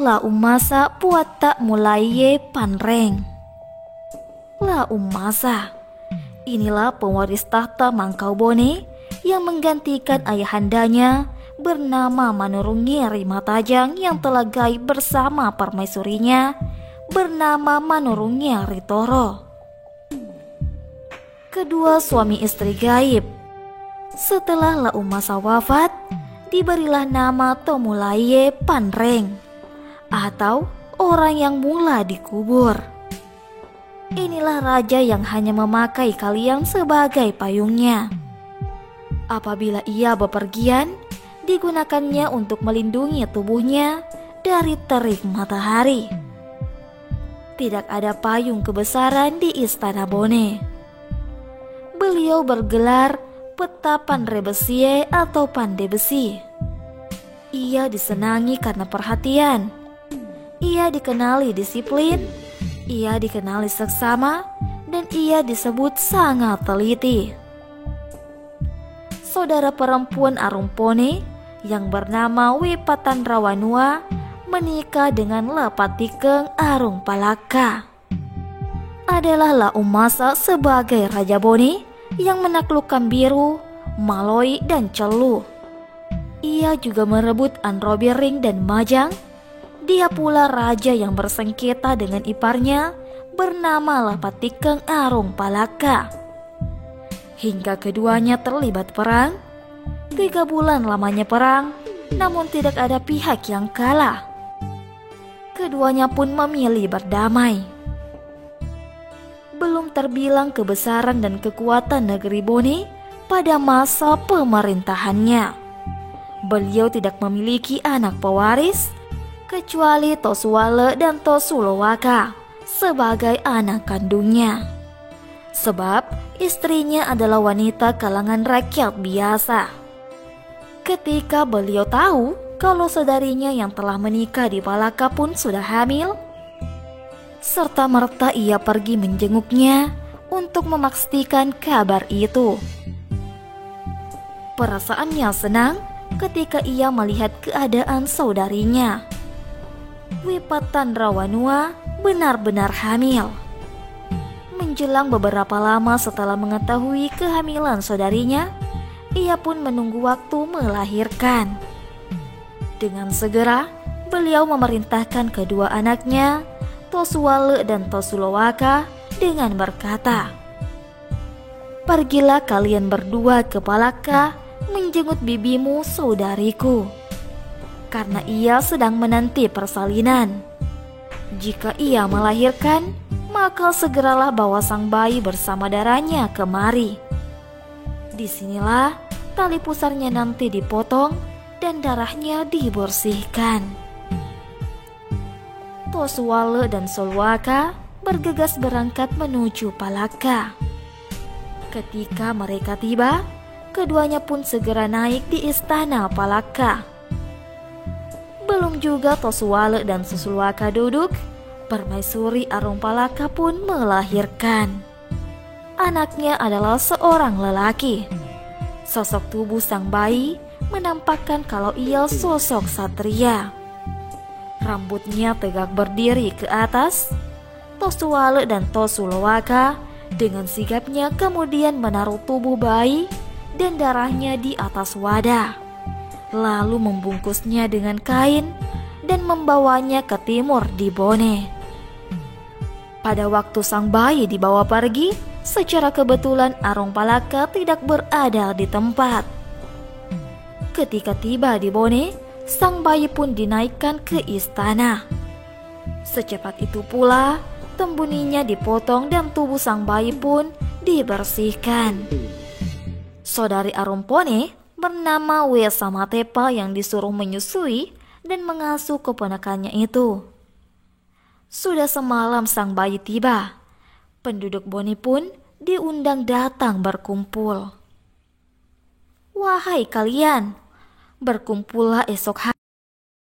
La umasa puata mulaye panreng. La umasa, inilah pewaris tahta Mangkaubone yang menggantikan ayahandanya bernama Manurungiri Matajang yang telah gaib bersama permaisurinya bernama Manurungiri Toro. Kedua suami istri gaib. Setelah La umasa wafat, diberilah nama Tomulaye Panreng atau orang yang mula dikubur. Inilah raja yang hanya memakai kalian sebagai payungnya. Apabila ia bepergian, digunakannya untuk melindungi tubuhnya dari terik matahari. Tidak ada payung kebesaran di Istana Bone. Beliau bergelar Peta Pandrebesie atau Pandai Besi. Ia disenangi karena perhatian. Ia dikenali disiplin, ia dikenali seksama, dan ia disebut sangat teliti. Saudara perempuan Arumpone yang bernama Wipatanrawanua menikah dengan Lepatikeng Arung Palaka. Adalah La umasa sebagai Raja Bone yang menaklukkan Biru, Maloi, dan Celu. Ia juga merebut Anrobiring dan Majang. Dia pula raja yang bersengketa dengan iparnya bernama Lepatikeng Arung Palaka. Hingga keduanya terlibat perang. 3 bulan lamanya perang, namun tidak ada pihak yang kalah. Keduanya pun memilih berdamai. Belum terbilang kebesaran dan kekuatan negeri Bone pada masa pemerintahannya. Beliau tidak memiliki anak pewaris kecuali Tosuwale dan Tosulowaka sebagai anak kandungnya. Sebab istrinya adalah wanita kalangan rakyat biasa. Ketika beliau tahu kalau saudarinya yang telah menikah di Palaka pun sudah hamil, serta-merta ia pergi menjenguknya untuk memastikan kabar itu. Perasaannya senang ketika ia melihat keadaan saudarinya. Wipatanrawanua benar-benar hamil. Menjelang beberapa lama setelah mengetahui kehamilan saudarinya, ia pun menunggu waktu melahirkan. Dengan segera, beliau memerintahkan kedua anaknya, Tosuwale dan Tosulowaka, dengan berkata, "Pergilah kalian berdua ke Palaka menjenguk bibimu saudariku, karena ia sedang menanti persalinan. Jika ia melahirkan, maka segeralah bawa sang bayi bersama darahnya kemari. Disinilah tali pusarnya nanti dipotong dan darahnya dibersihkan." Tosuwale dan Solwaka bergegas berangkat menuju Palaka. Ketika mereka tiba, keduanya pun segera naik di istana Palaka. Belum juga Tosuwale dan Susulwaka duduk, permaisuri Arung Palaka pun melahirkan. Anaknya adalah seorang lelaki. Sosok tubuh sang bayi menampakkan kalau ia sosok satria. Rambutnya tegak berdiri ke atas. Tosuwale dan Tosulowaka dengan sigapnya kemudian menaruh tubuh bayi dan darahnya di atas wadah, lalu membungkusnya dengan kain dan membawanya ke timur di Bone. Pada waktu sang bayi dibawa pergi, secara kebetulan Arung Palaka tidak berada di tempat. Ketika tiba di Bone, sang bayi pun dinaikkan ke istana. Secepat itu pula, tembuninya dipotong dan tubuh sang bayi pun dibersihkan. Saudari Arumpone bernama Wesamatepa yang disuruh menyusui dan mengasuh keponakannya itu. Sudah semalam sang bayi tiba. Penduduk Bone pun diundang datang berkumpul. "Wahai kalian, berkumpullah esok